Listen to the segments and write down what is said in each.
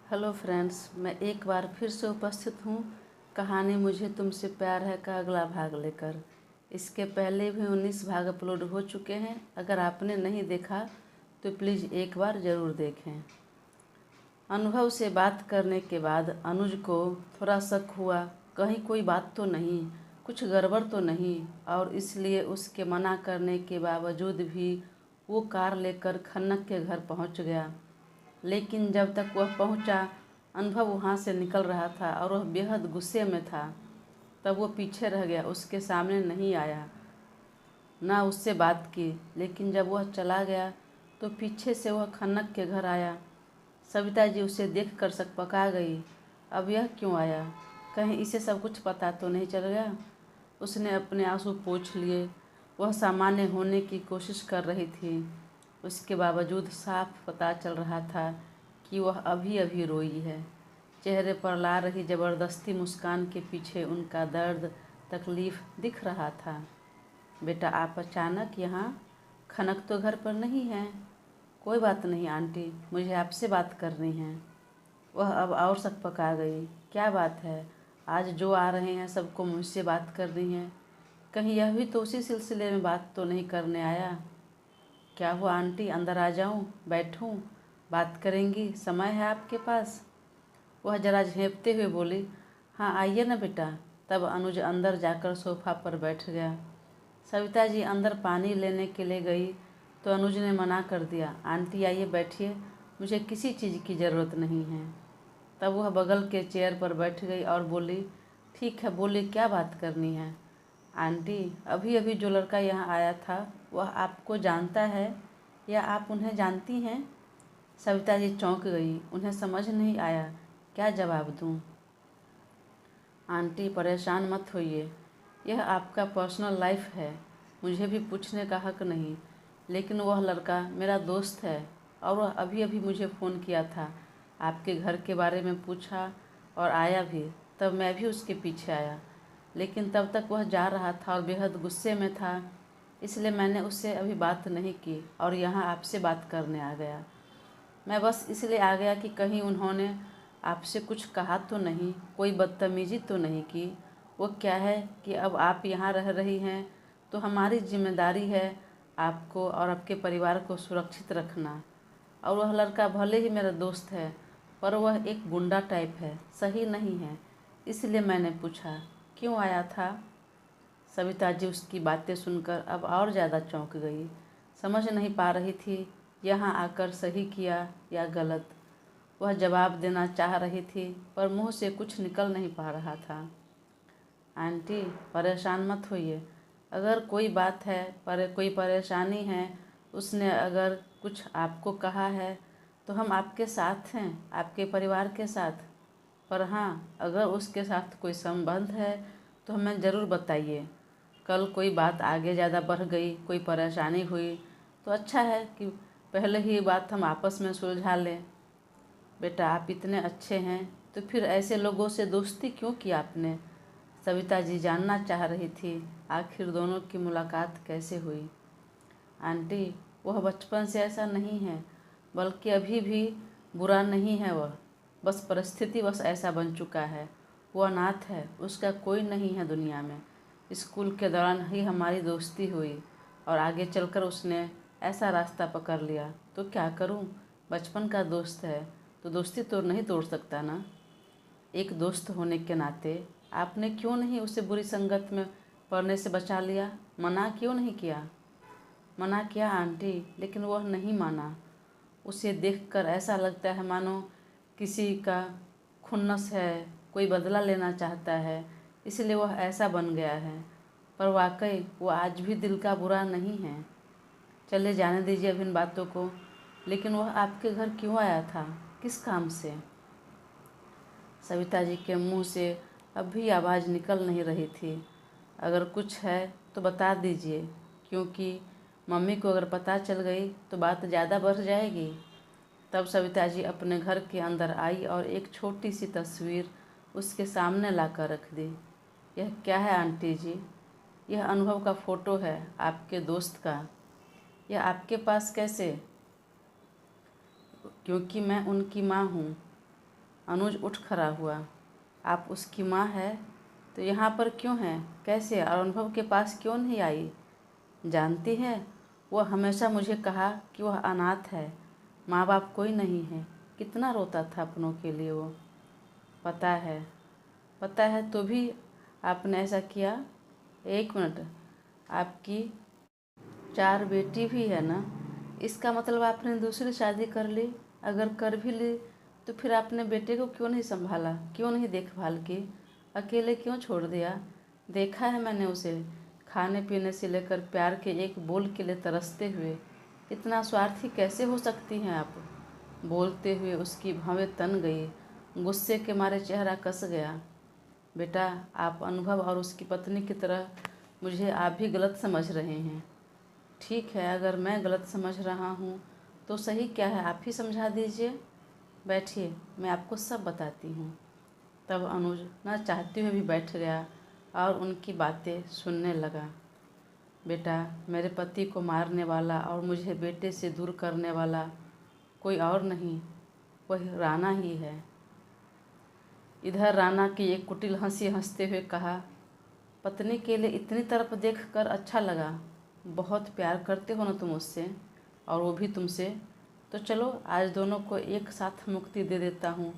Hello friends, मैं एक बार फिर से उपस्थित हूँ कहानी मुझे तुमसे प्यार है का अगला भाग लेकर। इसके पहले भी 19 भाग अपलोड हो चुके हैं। अगर आपने नहीं देखा तो प्लीज़ एक बार ज़रूर देखें। अनुभव से बात करने के बाद अनुज को थोड़ा शक हुआ, कहीं कोई बात तो नहीं, कुछ गड़बड़ तो नहीं, और इसलिए उसके मना करने के बावजूद भी वो कार लेकर खन्नक के घर पहुंच गया। लेकिन जब तक वह पहुंचा, अनुभव वहां से निकल रहा था और वह बेहद गुस्से में था। तब वो पीछे रह गया, उसके सामने नहीं आया, ना उससे बात की। लेकिन जब वह चला गया तो पीछे से वह खन्नक के घर आया। सविता जी उसे देखकर सकपका गई। अब यह क्यों आया? कहीं इसे सब कुछ पता तो नहीं चल गया? उसने अपने आंसू पोंछ लिए। वह सामान्य होने की कोशिश कर रही थी। उसके बावजूद साफ पता चल रहा था कि वह अभी अभी रोई है। चेहरे पर ला रही ज़बरदस्ती मुस्कान के पीछे उनका दर्द, तकलीफ़ दिख रहा था। बेटा, आप अचानक यहाँ? खनक तो घर पर नहीं है। कोई बात नहीं आंटी, मुझे आपसे बात करनी है। वह अब और सकपका गई। क्या बात है? आज जो आ रहे हैं सबको मुझसे बात करनी है। कहीं यह भी तो उसी सिलसिले में बात तो नहीं करने आया? क्या हुआ आंटी, अंदर आ जाऊं? बैठूं? बात करेंगी? समय है आपके पास? वह जरा झेंपते हुए बोली, हाँ आइए ना बेटा। तब अनुज अंदर जाकर सोफा पर बैठ गया। सविता जी अंदर पानी लेने के लिए गई तो अनुज ने मना कर दिया, आंटी आइए बैठिए, मुझे किसी चीज़ की ज़रूरत नहीं है। तब वह बगल के चेयर पर बैठ गई और बोली, ठीक है बोलिए, क्या बात करनी है? आंटी, अभी अभी जो लड़का यहाँ आया था वह आपको जानता है या आप उन्हें जानती हैं? सविता जी चौंक गई। उन्हें समझ नहीं आया क्या जवाब दूँ। आंटी परेशान मत होइए, यह आपका पर्सनल लाइफ है, मुझे भी पूछने का हक नहीं। लेकिन वह लड़का मेरा दोस्त है और वह अभी अभी मुझे फ़ोन किया था, आपके घर के बारे में पूछा और आया भी। तब मैं भी उसके पीछे आया, लेकिन तब तक वह जा रहा था और बेहद गुस्से में था, इसलिए मैंने उससे अभी बात नहीं की और यहाँ आपसे बात करने आ गया। मैं बस इसलिए आ गया कि कहीं उन्होंने आपसे कुछ कहा तो नहीं, कोई बदतमीज़ी तो नहीं की। वो क्या है कि अब आप यहाँ रह रही हैं तो हमारी जिम्मेदारी है आपको और आपके परिवार को सुरक्षित रखना। और वह लड़का भले ही मेरा दोस्त है, पर वह एक गुंडा टाइप है, सही नहीं है। इसलिए मैंने पूछा क्यों आया था। सविता जी उसकी बातें सुनकर अब और ज़्यादा चौंक गई। समझ नहीं पा रही थी यहाँ आकर सही किया या गलत। वह जवाब देना चाह रही थी पर मुंह से कुछ निकल नहीं पा रहा था। आंटी परेशान मत होइए, अगर कोई बात है, पर कोई परेशानी है, उसने अगर कुछ आपको कहा है तो हम आपके साथ हैं, आपके परिवार के साथ। पर हाँ, अगर उसके साथ कोई संबंध है तो हमें ज़रूर बताइए। कल कोई बात आगे ज़्यादा बढ़ गई, कोई परेशानी हुई तो अच्छा है कि पहले ही बात हम आपस में सुलझा लें। बेटा, आप इतने अच्छे हैं तो फिर ऐसे लोगों से दोस्ती क्यों की आपने? सविता जी जानना चाह रही थी आखिर दोनों की मुलाकात कैसे हुई। आंटी, वह बचपन से ऐसा नहीं है, बल्कि अभी भी बुरा नहीं है वह, बस परिस्थिति बस ऐसा बन चुका है। वो अनाथ है, उसका कोई नहीं है दुनिया में। स्कूल के दौरान ही हमारी दोस्ती हुई और आगे चलकर उसने ऐसा रास्ता पकड़ लिया, तो क्या करूं? बचपन का दोस्त है तो दोस्ती तो नहीं तोड़ सकता ना। एक दोस्त होने के नाते आपने क्यों नहीं उसे बुरी संगत में पड़ने से बचा लिया? मना क्यों नहीं किया? मना किया आंटी, लेकिन वह नहीं माना। उसे देखकर ऐसा लगता है मानो किसी का खुन्नस है, कोई बदला लेना चाहता है, इसलिए वह ऐसा बन गया है। पर वाकई वो आज भी दिल का बुरा नहीं है। चले जाने दीजिए अब इन बातों को। लेकिन वह आपके घर क्यों आया था, किस काम से? सविता जी के मुंह से अब भी आवाज़ निकल नहीं रही थी। अगर कुछ है तो बता दीजिए, क्योंकि मम्मी को अगर पता चल गई तो बात ज़्यादा बढ़ जाएगी। तब सविता जी अपने घर के अंदर आई और एक छोटी सी तस्वीर उसके सामने लाकर रख दी। यह क्या है आंटी जी? यह अनुभव का फ़ोटो है, आपके दोस्त का। यह आपके पास कैसे? क्योंकि मैं उनकी माँ हूँ। अनुज उठ खड़ा हुआ। आप उसकी माँ है तो यहाँ पर क्यों हैं? कैसे? और अनुभव के पास क्यों नहीं आई? जानती है, वह हमेशा मुझे कहा कि वह अनाथ है, माँ बाप कोई नहीं है। कितना रोता था अपनों के लिए वो। पता है, पता है, तो भी आपने ऐसा किया। एक मिनट, आपकी 4 बेटी भी है ना? इसका मतलब आपने दूसरी शादी कर ली। अगर कर भी ली तो फिर आपने बेटे को क्यों नहीं संभाला, क्यों नहीं देखभाल की, अकेले क्यों छोड़ दिया? देखा है मैंने उसे खाने पीने से लेकर प्यार के एक बोल के लिए तरसते हुए। इतना स्वार्थी कैसे हो सकती हैं आप? बोलते हुए उसकी भवें तन गई, गुस्से के मारे चेहरा कस गया। बेटा, आप अनुभव और उसकी पत्नी की तरह मुझे आप भी गलत समझ रहे हैं। ठीक है, अगर मैं गलत समझ रहा हूँ तो सही क्या है आप ही समझा दीजिए। बैठिए, मैं आपको सब बताती हूँ। तब अनुज न चाहते हुए भी बैठ गया और उनकी बातें सुनने लगा। बेटा, मेरे पति को मारने वाला और मुझे बेटे से दूर करने वाला कोई और नहीं, वही राना ही है। इधर राना की एक कुटिल हंसी हंसते हुए कहा, पत्नी के लिए इतनी तरफ देख कर अच्छा लगा। बहुत प्यार करते हो ना तुम उससे, और वो भी तुमसे। तो चलो आज दोनों को एक साथ मुक्ति दे देता हूँ।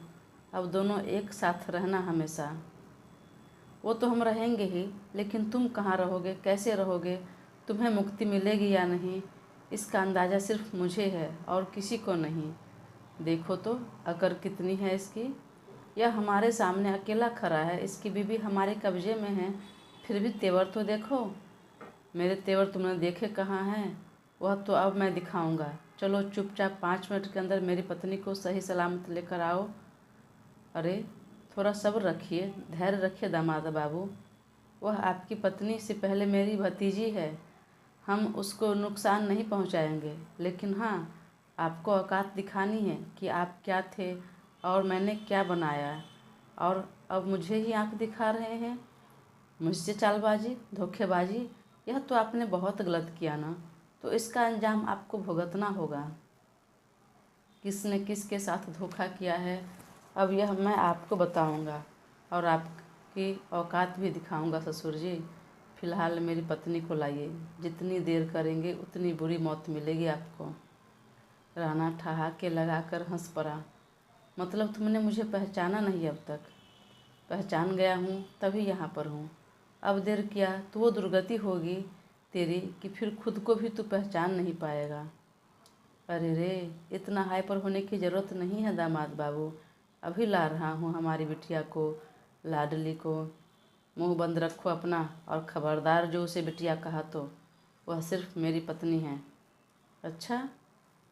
अब दोनों एक साथ रहना हमेशा। वो तो हम रहेंगे ही, लेकिन तुम कहाँ रहोगे, कैसे रहोगे, तुम्हें मुक्ति मिलेगी या नहीं, इसका अंदाज़ा सिर्फ मुझे है और किसी को नहीं। देखो तो अकड़ कितनी है इसकी। यह हमारे सामने अकेला खड़ा है, इसकी बीवी हमारे कब्जे में है, फिर भी तेवर तो देखो। मेरे तेवर तुमने देखे कहाँ हैं? वह तो अब मैं दिखाऊंगा। चलो चुपचाप 5 मिनट के अंदर मेरी पत्नी को सही सलामत लेकर आओ। अरे थोड़ा सब्र रखिए, धैर्य रखिए दामाद बाबू। वह आपकी पत्नी से पहले मेरी भतीजी है। हम उसको नुकसान नहीं पहुंचाएंगे, लेकिन हाँ, आपको औकात दिखानी है कि आप क्या थे और मैंने क्या बनाया। और अब मुझे ही आंख दिखा रहे हैं, मुझसे चालबाजी, धोखेबाजी। यह तो आपने बहुत गलत किया ना, तो इसका अंजाम आपको भुगतना होगा। किसने किसके साथ धोखा किया है अब यह मैं आपको बताऊंगा, और आपकी औकात भी दिखाऊंगा ससुर जी। फिलहाल मेरी पत्नी को लाइए, जितनी देर करेंगे उतनी बुरी मौत मिलेगी आपको। राणा ठहाके लगाकर हंस पड़ा। मतलब तुमने मुझे पहचाना नहीं अब तक? पहचान गया हूँ तभी यहाँ पर हूँ। अब देर किया तो वो दुर्गति होगी तेरी कि फिर खुद को भी तू पहचान नहीं पाएगा। अरे रे, इतना हाइपर होने की ज़रूरत नहीं है दामाद बाबू। अभी ला रहा हूँ हमारी बिटिया को, लाडली को। मुंह बंद रखो अपना, और खबरदार जो उसे बिटिया कहा तो वह सिर्फ मेरी पत्नी है। अच्छा,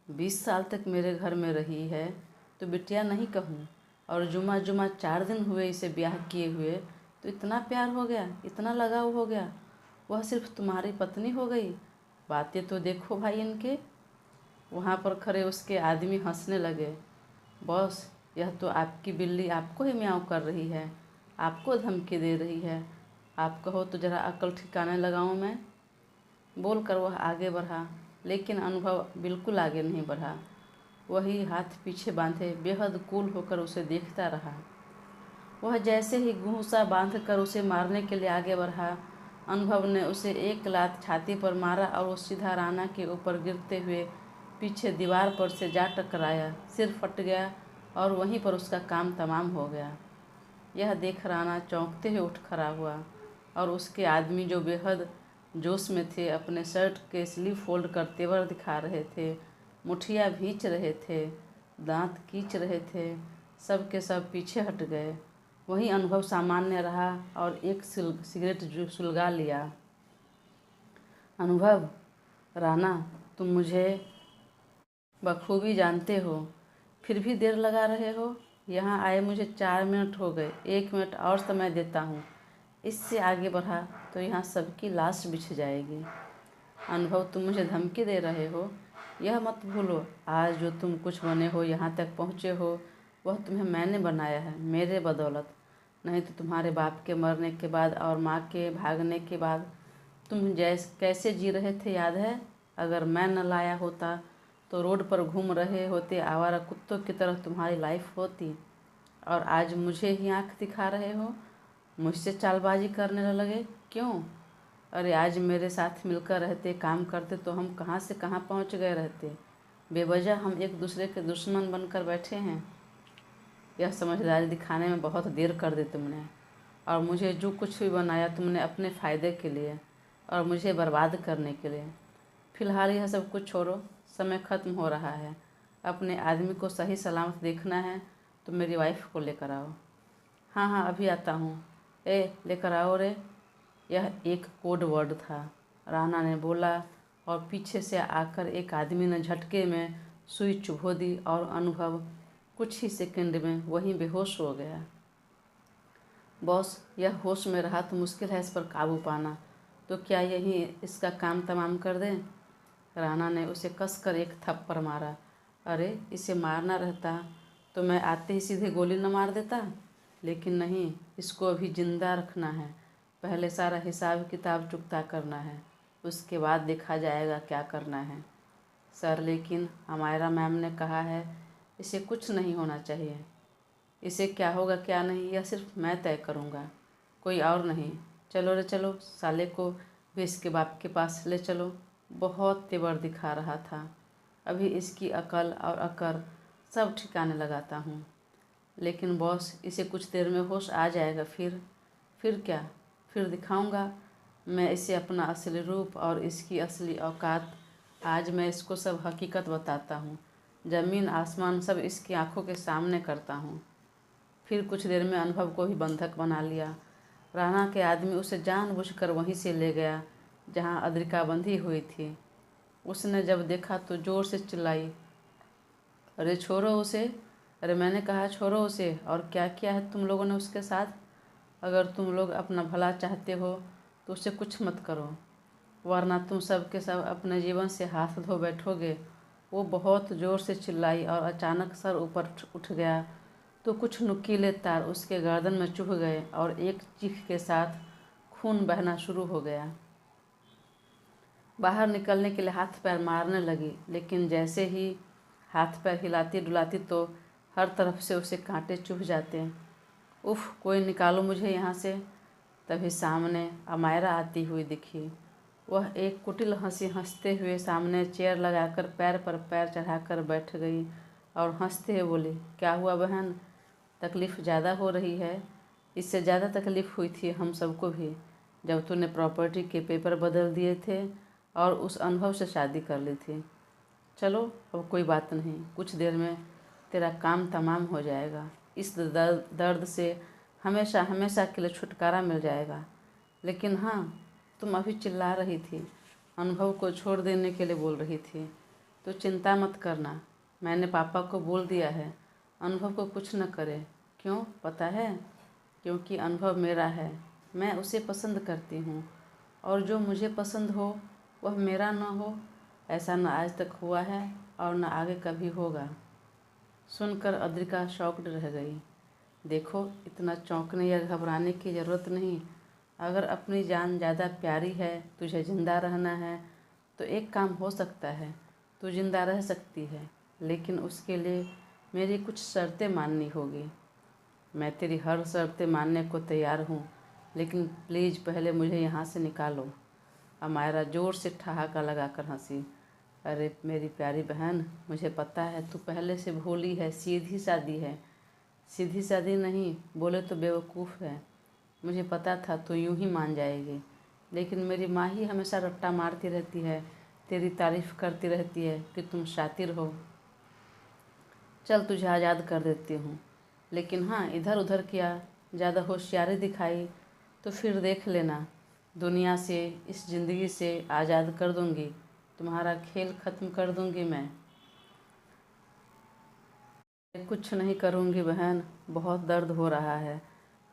20 साल तक मेरे घर में रही है तो बिटिया नहीं कहूँ, और जुमा जुमा 4 दिन हुए इसे ब्याह किए हुए, तो इतना प्यार हो गया, इतना लगाव हो गया, वह सिर्फ तुम्हारी पत्नी हो गई। बातें तो देखो भाई इनके। वहाँ पर खड़े उसके आदमी हंसने लगे। बॉस, यह तो आपकी बिल्ली आपको ही म्याऊं कर रही है, आपको धमकी दे रही है। आप कहो तो ज़रा अक्ल ठिकाने लगाऊं मैं। बोलकर वह आगे बढ़ा, लेकिन अनुभव बिल्कुल आगे नहीं बढ़ा। वही हाथ पीछे बांधे बेहद कूल होकर उसे देखता रहा। वह जैसे ही घूंसा बांधकर उसे मारने के लिए आगे बढ़ा, अनुभव ने उसे एक लात छाती पर मारा और वो सीधा राणा के ऊपर गिरते हुए पीछे दीवार पर से जा टकराया। सिर फट गया और वहीं पर उसका काम तमाम हो गया। यह देख राणा चौंकते हुए उठ खड़ा हुआ, और उसके आदमी जो बेहद जोश में थे, अपने शर्ट के स्लीव फोल्ड कर तेवर दिखा रहे थे, मुठिया भींच रहे थे, दांत खींच रहे थे, सब के सब पीछे हट गए। वहीं अनुभव सामान्य रहा और एक सिगरेट सुलगा लिया। अनुभव, राणा, तुम मुझे बखूबी जानते हो, फिर भी देर लगा रहे हो। यहाँ आए मुझे 4 मिनट हो गए, 1 मिनट और समय देता हूँ। इससे आगे बढ़ा तो यहाँ सबकी लाश बिछ जाएगी। अनुभव, तुम मुझे धमकी दे रहे हो? यह मत भूलो, आज जो तुम कुछ बने हो, यहाँ तक पहुँचे हो, वह तुम्हें मैंने बनाया है, मेरे बदौलत। नहीं तो तुम्हारे बाप के मरने के बाद और माँ के भागने के बाद तुम कैसे जी रहे थे याद है? अगर मैं न लाया होता तो रोड पर घूम रहे होते आवारा कुत्तों की तरह तुम्हारी लाइफ होती। और आज मुझे ही आंख दिखा रहे हो, मुझसे चालबाजी करने लगे क्यों? अरे आज मेरे साथ मिलकर रहते, काम करते तो हम कहाँ से कहाँ पहुँच गए रहते। बेवजह हम एक दूसरे के दुश्मन बनकर बैठे हैं। यह समझदारी दिखाने में बहुत देर कर दी तुमने, और मुझे जो कुछ भी बनाया तुमने अपने फ़ायदे के लिए और मुझे बर्बाद करने के लिए। फिलहाल यह सब कुछ छोड़ो, समय ख़त्म हो रहा है। अपने आदमी को सही सलामत देखना है तो मेरी वाइफ को लेकर आओ। हाँ हाँ अभी आता हूँ। लेकर आओ रे। यह एक कोड वर्ड था, राना ने बोला, और पीछे से आकर एक आदमी ने झटके में सुई चुभो दी और अनुभव कुछ ही सेकंड में वहीं बेहोश हो गया। बॉस, यह होश में रहा तो मुश्किल है इस पर काबू पाना, तो क्या यही इसका काम तमाम कर दें? राना ने उसे कसकर एक थप्पड़ मारा। अरे इसे मारना रहता तो मैं आते ही सीधे गोली न मार देता, लेकिन नहीं, इसको अभी जिंदा रखना है। पहले सारा हिसाब किताब चुकता करना है, उसके बाद देखा जाएगा क्या करना है। सर, लेकिन अमायरा मैम ने कहा है इसे कुछ नहीं होना चाहिए। इसे क्या होगा क्या नहीं यह सिर्फ मैं तय करूँगा, कोई और नहीं। चलो रे चलो, साले को भी इसके बाप के पास ले चलो। बहुत तेवर दिखा रहा था, अभी इसकी अकल और अकर सब ठिकाने लगाता हूँ। लेकिन बॉस, इसे कुछ देर में होश आ जाएगा, फिर क्या? फिर दिखाऊंगा मैं इसे अपना असली रूप और इसकी असली औकात। आज मैं इसको सब हकीकत बताता हूँ, ज़मीन आसमान सब इसकी आंखों के सामने करता हूँ। फिर कुछ देर में अनुभव को ही बंधक बना लिया। राणा के आदमी उसे जानबूझकर वहीं से ले गया जहाँ अद्रिका बंधी हुई थी। उसने जब देखा तो ज़ोर से चिल्लाई, अरे छोड़ो उसे, अरे मैंने कहा छोड़ो उसे। और क्या किया है तुम लोगों ने उसके साथ? अगर तुम लोग अपना भला चाहते हो तो उसे कुछ मत करो, वरना तुम सब के सब अपने जीवन से हाथ धो बैठोगे। वो बहुत ज़ोर से चिल्लाई और अचानक सर ऊपर उठ गया तो कुछ नुकीले तार उसके गर्दन में चुभ गए और एक चीख के साथ खून बहना शुरू हो गया। बाहर निकलने के लिए हाथ पैर मारने लगी, लेकिन जैसे ही हाथ पैर हिलाती डुलाती तो हर तरफ से उसे कांटे चुभ जाते। उफ, कोई निकालो मुझे यहाँ से। तभी सामने अमायरा आती हुई दिखी। वह एक कुटिल हंसी हंसते हुए सामने चेयर लगाकर पैर पर पैर चढ़ाकर बैठ गई और हंसते हुए बोली, क्या हुआ बहन, तकलीफ़ ज़्यादा हो रही है? इससे ज़्यादा तकलीफ़ हुई थी हम सबको भी, जब तूने प्रॉपर्टी के पेपर बदल दिए थे और उस अनुभव से शादी कर ली थी। चलो अब कोई बात नहीं, कुछ देर में तेरा काम तमाम हो जाएगा। इस दर्द से हमेशा हमेशा के लिए छुटकारा मिल जाएगा। लेकिन हाँ, तुम अभी चिल्ला रही थी, अनुभव को छोड़ देने के लिए बोल रही थी। तो चिंता मत करना, मैंने पापा को बोल दिया है अनुभव को कुछ न करे। क्यों पता है? क्योंकि अनुभव मेरा है, मैं उसे पसंद करती हूँ, और जो मुझे पसंद हो वह मेरा न हो, ऐसा न आज तक हुआ है और न आगे कभी होगा। सुनकर अद्रिका शॉक्ड रह गई। देखो, इतना चौंकने या घबराने की ज़रूरत नहीं। अगर अपनी जान ज़्यादा प्यारी है, तुझे ज़िंदा रहना है, तो एक काम हो सकता है, तू ज़िंदा रह सकती है, लेकिन उसके लिए मेरी कुछ शर्तें माननी होगी। मैं तेरी हर शर्तें मानने को तैयार हूँ, लेकिन प्लीज़ पहले मुझे यहाँ से निकालो। अमायरा ज़ोर से ठहाका लगाकर हंसी। अरे मेरी प्यारी बहन, मुझे पता है तू पहले से भोली है, सीधी सादी है। सीधी सादी नहीं, बोले तो बेवकूफ़ है। मुझे पता था तू यूं ही मान जाएगी, लेकिन मेरी माँ ही हमेशा रट्टा मारती रहती है, तेरी तारीफ़ करती रहती है कि तुम शातिर हो। चल तुझे आज़ाद कर देती हूँ, लेकिन हाँ, इधर उधर किया, ज़्यादा होशियारी दिखाई तो फिर देख लेना, दुनिया से, इस ज़िंदगी से आज़ाद कर दूँगी, तुम्हारा खेल ख़त्म कर दूँगी मैं। कुछ नहीं करूँगी बहन, बहुत दर्द हो रहा है,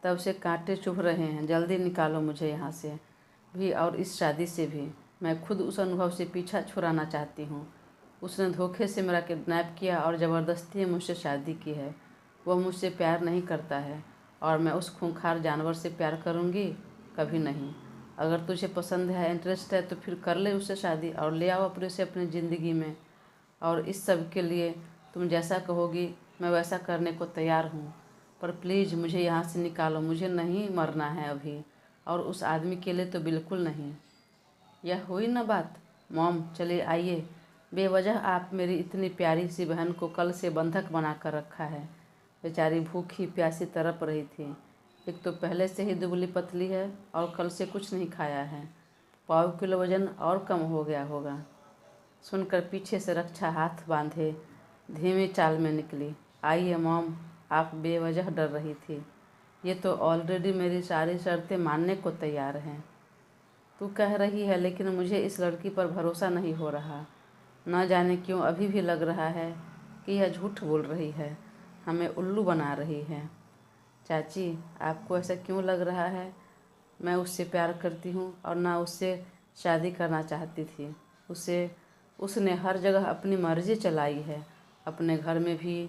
तब से कांटे चुभ रहे हैं, जल्दी निकालो मुझे यहाँ से भी और इस शादी से भी। मैं खुद उस अनुभव से पीछा छुड़ाना चाहती हूँ। उसने धोखे से मेरा किडनैप किया और ज़बरदस्ती मुझसे शादी की है। वह मुझसे प्यार नहीं करता है और मैं उस खूंखार जानवर से प्यार करूँगी? कभी नहीं। अगर तुझे पसंद है, इंटरेस्ट है, तो फिर कर ले उससे शादी और ले आओ अपने से अपनी ज़िंदगी में। और इस सब के लिए तुम जैसा कहोगी मैं वैसा करने को तैयार हूँ। पर प्लीज़ मुझे यहाँ से निकालो, मुझे नहीं मरना है अभी, और उस आदमी के लिए तो बिल्कुल नहीं। यह हुई ना बात। मॉम चलिए आइए, बेवजह आप मेरी इतनी प्यारी सी बहन को कल से बंधक बना कर रखा है। बेचारी भूखी प्यासी तड़प रही थी। एक तो पहले से ही दुबली पतली है और कल से कुछ नहीं खाया है। 1.25 किलो वजन और कम हो गया होगा। सुनकर पीछे से रक्षा हाथ बांधे धीमी चाल में निकली। आइए मॉम, आप बेवजह डर रही थी। ये तो ऑलरेडी मेरी सारी शर्तें मानने को तैयार हैं। तू कह रही है, लेकिन मुझे इस लड़की पर भरोसा नहीं हो रहा। न जाने क्यों अभी भी लग रहा है कि यह झूठ बोल रही है, हमें उल्लू बना रही है। चाची, आपको ऐसा क्यों लग रहा है? मैं उससे प्यार करती हूँ और ना उससे शादी करना चाहती थी। उसने हर जगह अपनी मर्जी चलाई है। अपने घर में भी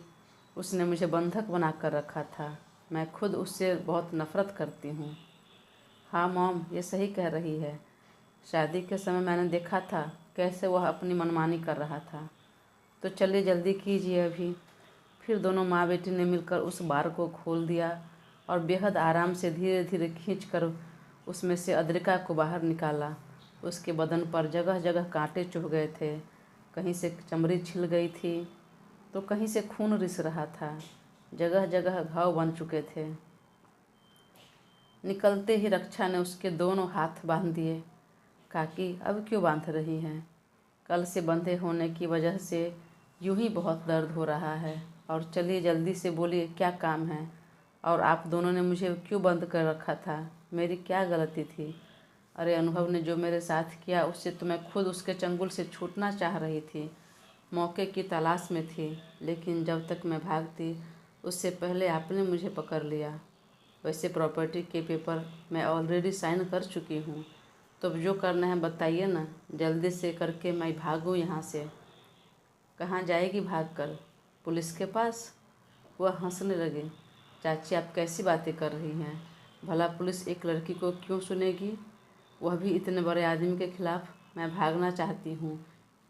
उसने मुझे बंधक बना कर रखा था। मैं खुद उससे बहुत नफ़रत करती हूँ। हाँ मॉम, ये सही कह रही है। शादी के समय मैंने देखा था कैसे वह अपनी मनमानी कर रहा था। तो चलिए जल्दी कीजिए अभी। फिर दोनों माँ बेटी ने मिलकर उस बार को खोल दिया और बेहद आराम से धीरे धीरे खींचकर उसमें से अद्रिका को बाहर निकाला। उसके बदन पर जगह जगह कांटे चुभ गए थे, कहीं से चमड़ी छिल गई थी तो कहीं से खून रिस रहा था। जगह जगह घाव बन चुके थे। निकलते ही रक्षा ने उसके दोनों हाथ बांध दिए। काकी, अब क्यों बांध रही हैं? कल से बंधे होने की वजह से यूं ही बहुत दर्द हो रहा है। और चलिए जल्दी से बोलिए, क्या काम है? और आप दोनों ने मुझे क्यों बंद कर रखा था? मेरी क्या गलती थी? अरे अनुभव ने जो मेरे साथ किया उससे तो मैं खुद उसके चंगुल से छूटना चाह रही थी। मौके की तलाश में थी, लेकिन जब तक मैं भागती उससे पहले आपने मुझे पकड़ लिया। वैसे प्रॉपर्टी के पेपर मैं ऑलरेडी साइन कर चुकी हूँ, तो अब जो करना है बताइए ना, जल्दी से करके मैं भागूँ यहाँ से। कहाँ जाएगी भागकर? पुलिस के पास? वह हंसने लगे। चाची, आप कैसी बातें कर रही हैं? भला पुलिस एक लड़की को क्यों सुनेगी, वह भी इतने बड़े आदमी के खिलाफ? मैं भागना चाहती हूँ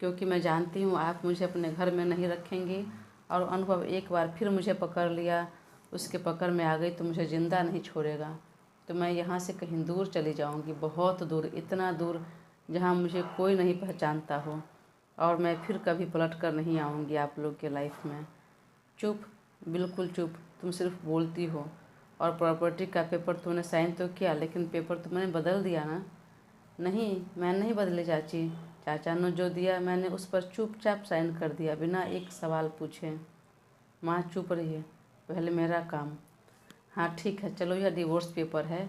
क्योंकि मैं जानती हूँ आप मुझे अपने घर में नहीं रखेंगी, और अनुभव एक बार फिर मुझे पकड़ लिया, उसके पकड़ में आ गई तो मुझे ज़िंदा नहीं छोड़ेगा। तो मैं यहाँ से कहीं दूर चली जाऊँगी, बहुत दूर, इतना दूर जहाँ मुझे कोई नहीं पहचानता हो, और मैं फिर कभी पलट कर नहीं आऊँगी आप लोग के लाइफ में। चुप, बिल्कुल चुप। तुम सिर्फ बोलती हो। और प्रॉपर्टी का पेपर तूने साइन तो किया, लेकिन पेपर तो मैंने बदल दिया ना? नहीं, मैं नहीं बदली चाची। चाचा ने जो दिया मैंने उस पर चुपचाप साइन कर दिया, बिना एक सवाल पूछे। माँ चुप रहिए, पहले मेरा काम। हाँ ठीक है, चलो यह डिवोर्स पेपर है,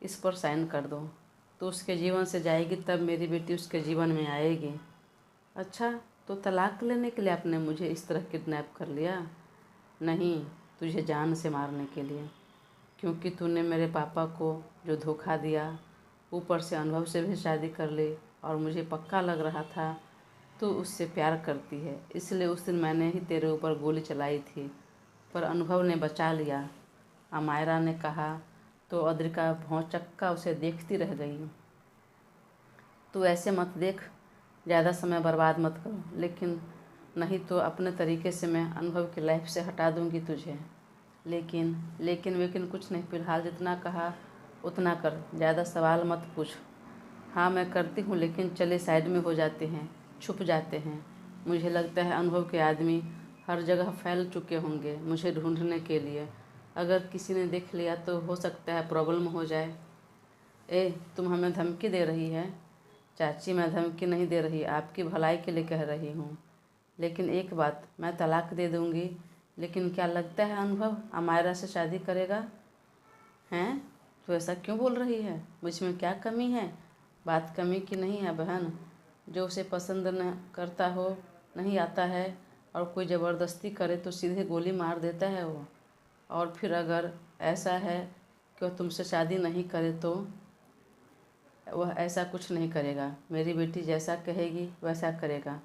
इस पर साइन कर दो। तो उसके जीवन से जाएगी तब मेरी बेटी उसके जीवन में आएगी। अच्छा, तो तलाक लेने के लिए आपने मुझे इस तरह किडनैप कर लिया? नहीं, तुझे जान से मारने के लिए, क्योंकि तूने मेरे पापा को जो धोखा दिया, ऊपर से अनुभव से भी शादी कर ली, और मुझे पक्का लग रहा था तू उससे प्यार करती है, इसलिए उस दिन मैंने ही तेरे ऊपर गोली चलाई थी, पर अनुभव ने बचा लिया। अमायरा ने कहा तो अद्रिका भौंचक्का उसे देखती रह गई। तू ऐसे मत देख, ज़्यादा समय बर्बाद मत करो, लेकिन नहीं तो अपने तरीके से मैं अनुभव की लाइफ से हटा दूंगी तुझे। लेकिन कुछ नहीं, फिलहाल जितना कहा उतना कर, ज़्यादा सवाल मत पूछ। हाँ मैं करती हूँ, लेकिन चले साइड में हो जाते हैं, छुप जाते हैं। मुझे लगता है अनुभव के आदमी हर जगह फैल चुके होंगे मुझे ढूंढने के लिए। अगर किसी ने देख लिया तो हो सकता है प्रॉब्लम हो जाए। ए, तुम हमें धमकी दे रही है? चाची, मैं धमकी नहीं दे रही, आपकी भलाई के लिए कह रही हूँ। लेकिन एक बात, मैं तलाक दे दूँगी, लेकिन क्या लगता है अनुभव अमायरा से शादी करेगा? हैं? तो ऐसा क्यों बोल रही है? मुझ में क्या कमी है? बात कमी की नहीं है बहन, जो उसे पसंद न करता हो, नहीं आता है, और कोई ज़बरदस्ती करे तो सीधे गोली मार देता है वो। और फिर अगर ऐसा है कि वह तुमसे शादी नहीं करे तो वह ऐसा कुछ नहीं करेगा। मेरी बेटी जैसा कहेगी वैसा करेगा,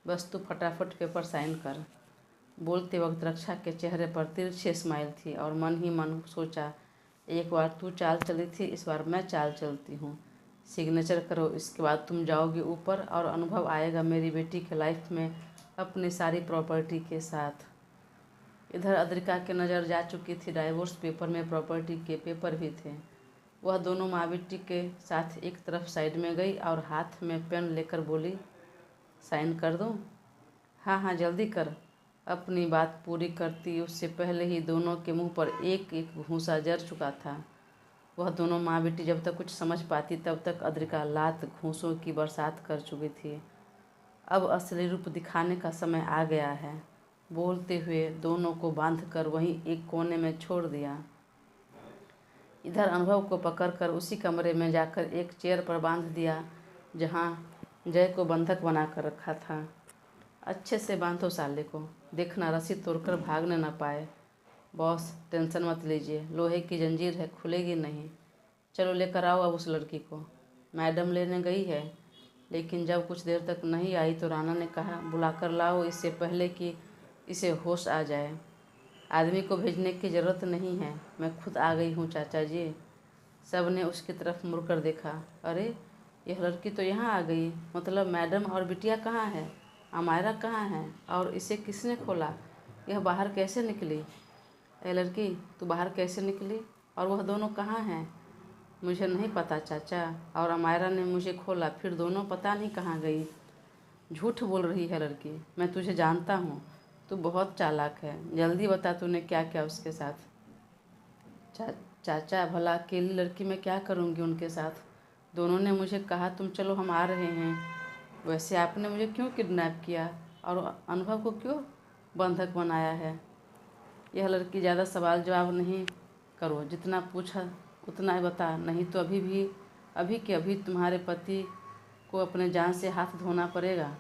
बस तू फटाफट पेपर साइन कर। बोलते वक्त रक्षा के चेहरे पर तिरछी स्माइल थी, और मन ही मन सोचा, एक बार तू चाल चली थी, इस बार मैं चाल चलती हूँ। सिग्नेचर करो, इसके बाद तुम जाओगी ऊपर और अनुभव आएगा मेरी बेटी के लाइफ में अपनी सारी प्रॉपर्टी के साथ। इधर अद्रिका की नज़र जा चुकी थी डाइवोर्स पेपर में, प्रॉपर्टी के पेपर भी थे। वह दोनों माँ बेटी के साथ एक तरफ साइड में गई और हाथ में पेन लेकर बोली, साइन कर दूँ? हाँ हाँ जल्दी कर। अपनी बात पूरी करती उससे पहले ही दोनों के मुंह पर एक एक घूंसा जर चुका था। वह दोनों माँ बेटी जब तक कुछ समझ पाती तब तक अद्रिका लात घूंसों की बरसात कर चुकी थी। अब असली रूप दिखाने का समय आ गया है। बोलते हुए दोनों को बांधकर वहीं एक कोने में छोड़ दिया। इधर अनुभव को पकड़कर उसी कमरे में जाकर एक चेयर पर बांध दिया जहां जय को बंधक बनाकर रखा था। अच्छे से बांधो साले को, देखना रस्सी तोड़कर भागने न पाए। बॉस टेंशन मत लीजिए, लोहे की जंजीर है, खुलेगी नहीं। चलो लेकर आओ अब उस लड़की को। मैडम लेने गई है, लेकिन जब कुछ देर तक नहीं आई तो राणा ने कहा, बुलाकर लाओ इससे पहले कि इसे होश आ जाए। आदमी को भेजने की ज़रूरत नहीं है, मैं खुद आ गई हूँ चाचा जी। सब ने उसकी तरफ मुड़कर देखा। अरे यह लड़की तो यहाँ आ गई, मतलब मैडम और बिटिया कहाँ है? अमायरा कहाँ है? और इसे किसने खोला? यह बाहर कैसे निकली? ए लड़की, तू बाहर कैसे निकली? और वह दोनों कहाँ हैं? मुझे नहीं पता चाचा, और अमायरा ने मुझे खोला, फिर दोनों पता नहीं कहाँ गई। झूठ बोल रही है लड़की, मैं तुझे जानता हूँ, तू बहुत चालाक है। जल्दी बता तूने क्या किया उसके साथ। चाचा भला अकेली लड़की मैं क्या करूँगी उनके साथ? दोनों ने मुझे कहा तुम चलो हम आ रहे हैं। वैसे आपने मुझे क्यों किडनैप किया और अनुभव को क्यों बंधक बनाया है? यह लड़की ज़्यादा सवाल जवाब नहीं करो, जितना पूछा उतना ही बता, नहीं तो अभी के अभी तुम्हारे पति को अपने जान से हाथ धोना पड़ेगा।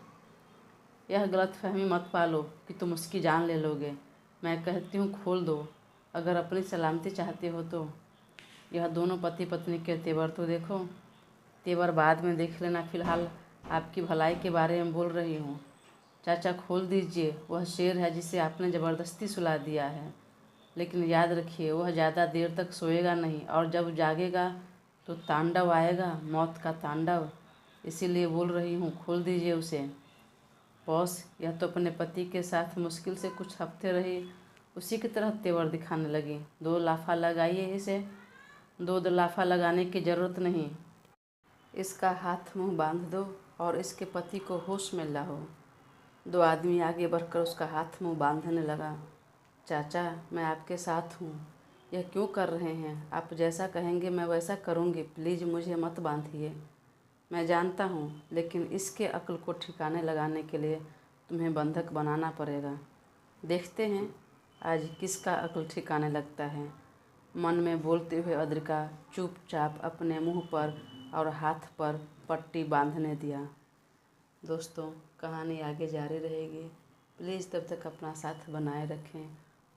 यह गलतफहमी मत पालो कि तुम उसकी जान ले लोगे। मैं कहती हूँ खोल दो, अगर अपनी सलामती चाहते हो तो। यह दोनों पति पत्नी के तेवर तो देखो। तेवर बाद में देख लेना, फिलहाल आपकी भलाई के बारे में बोल रही हूँ। चाचा खोल दीजिए, वह शेर है जिसे आपने ज़बरदस्ती सुला दिया है। लेकिन याद रखिए वह ज़्यादा देर तक सोएगा नहीं, और जब जागेगा तो तांडव आएगा, मौत का तांडव। इसीलिए बोल रही हूँ खोल दीजिए उसे। बॉस यह तो अपने पति के साथ मुश्किल से कुछ हफ्ते रही, उसी की तरह तेवर दिखाने लगी। दो लाफा लगाइए इसे। दो लाफा लगाने की ज़रूरत नहीं, इसका हाथ मुंह बांध दो और इसके पति को होश में लाओ। दो आदमी आगे बढ़कर उसका हाथ मुंह बांधने लगा। चाचा मैं आपके साथ हूँ, यह क्यों कर रहे हैं? आप जैसा कहेंगे मैं वैसा करूँगी, प्लीज़ मुझे मत बांधिए। मैं जानता हूँ, लेकिन इसके अक्ल को ठिकाने लगाने के लिए तुम्हें बंधक बनाना पड़ेगा। देखते हैं आज किसका अक्ल ठिकाने लगता है। मन में बोलते हुए अद्रिका चुपचाप अपने मुंह पर और हाथ पर पट्टी बांधने दिया। दोस्तों कहानी आगे जारी रहेगी, प्लीज़ तब तक अपना साथ बनाए रखें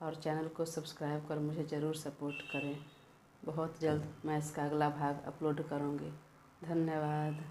और चैनल को सब्सक्राइब कर मुझे ज़रूर सपोर्ट करें। बहुत जल्द मैं इसका अगला भाग अपलोड करूँगी। धन्यवाद।